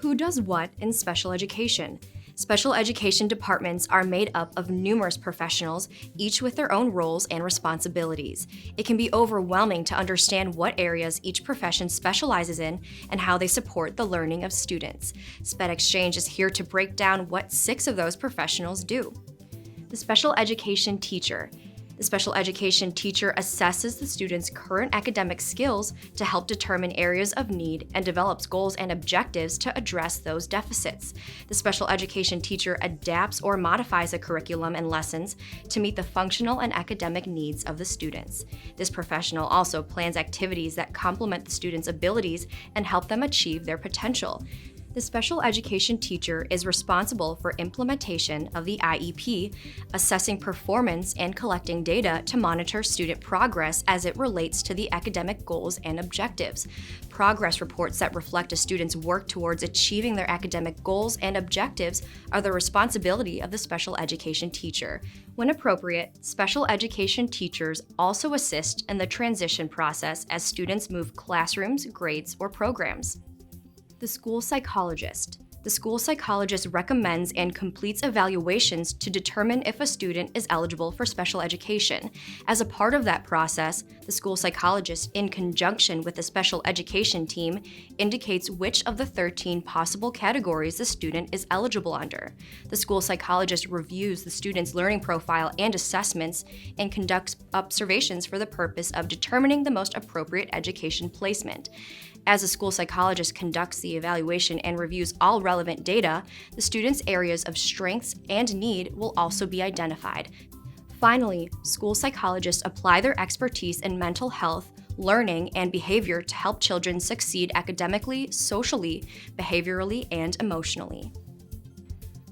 Who does what in special education? Special education departments are made up of numerous professionals, each with their own roles and responsibilities. It can be overwhelming to understand what areas each profession specializes in and how they support the learning of students. SPEDxchange is here to break down what 6 of those professionals do. The special education teacher. The special education teacher assesses the student's current academic skills to help determine areas of need and develops goals and objectives to address those deficits. The special education teacher adapts or modifies a curriculum and lessons to meet the functional and academic needs of the students. This professional also plans activities that complement the students' abilities and help them achieve their potential. The special education teacher is responsible for implementation of the IEP, assessing performance and collecting data to monitor student progress as it relates to the academic goals and objectives. Progress reports that reflect a student's work towards achieving their academic goals and objectives are the responsibility of the special education teacher. When appropriate, special education teachers also assist in the transition process as students move classrooms, grades, or programs. The school psychologist. The school psychologist recommends and completes evaluations to determine if a student is eligible for special education. As a part of that process, the school psychologist, in conjunction with the special education team, indicates which of the 13 possible categories the student is eligible under. The school psychologist reviews the student's learning profile and assessments and conducts observations for the purpose of determining the most appropriate education placement. As a school psychologist conducts the evaluation and reviews all relevant data, the student's areas of strengths and need will also be identified. Finally, school psychologists apply their expertise in mental health, learning, and behavior to help children succeed academically, socially, behaviorally, and emotionally.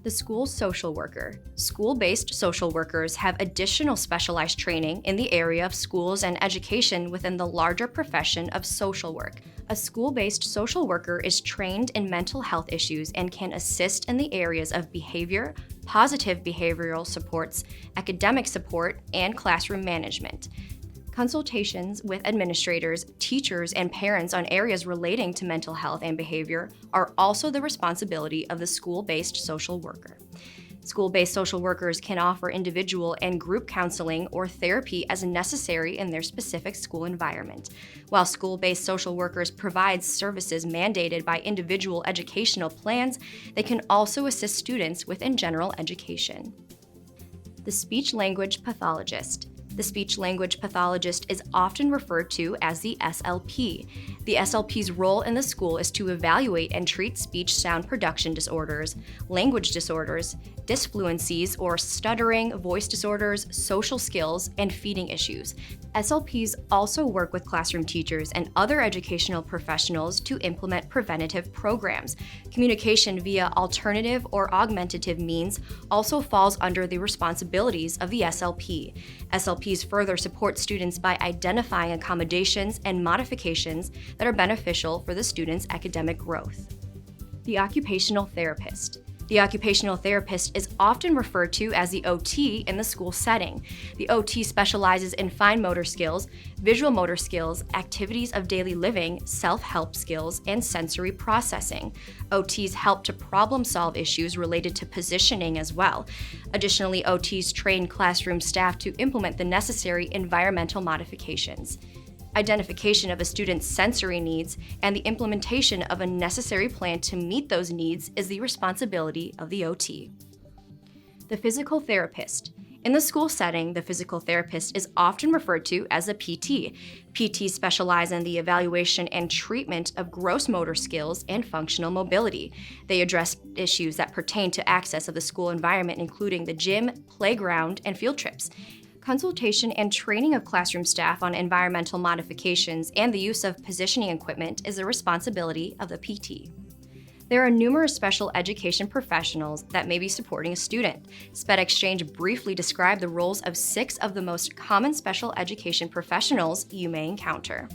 The school social worker. School-based social workers have additional specialized training in the area of schools and education within the larger profession of social work. A school-based social worker is trained in mental health issues and can assist in the areas of behavior, positive behavioral supports, academic support, and classroom management. Consultations with administrators, teachers, and parents on areas relating to mental health and behavior are also the responsibility of the school-based social worker. School-based social workers can offer individual and group counseling or therapy as necessary in their specific school environment. While school-based social workers provide services mandated by individual educational plans, they can also assist students within general education. The speech-language pathologist. The speech-language pathologist is often referred to as the SLP. The SLP's role in the school is to evaluate and treat speech-sound production disorders, language disorders, disfluencies or stuttering, voice disorders, social skills, and feeding issues. SLPs also work with classroom teachers and other educational professionals to implement preventative programs. Communication via alternative or augmentative means also falls under the responsibilities of the SLP. SLPs further support students by identifying accommodations and modifications that are beneficial for the student's academic growth. The occupational therapist. The occupational therapist is often referred to as the OT in the school setting. The OT specializes in fine motor skills, visual motor skills, activities of daily living, self-help skills, and sensory processing. OTs help to problem-solve issues related to positioning as well. Additionally, OTs train classroom staff to implement the necessary environmental modifications. Identification of a student's sensory needs and the implementation of a necessary plan to meet those needs is the responsibility of the OT. The physical therapist. In the school setting, the physical therapist is often referred to as a PT. PTs specialize in the evaluation and treatment of gross motor skills and functional mobility. They address issues that pertain to access of the school environment, including the gym, playground, and field trips. Consultation and training of classroom staff on environmental modifications and the use of positioning equipment is the responsibility of the PT. There are numerous special education professionals that may be supporting a student. SPEDxchange briefly described the roles of 6 of the most common special education professionals you may encounter.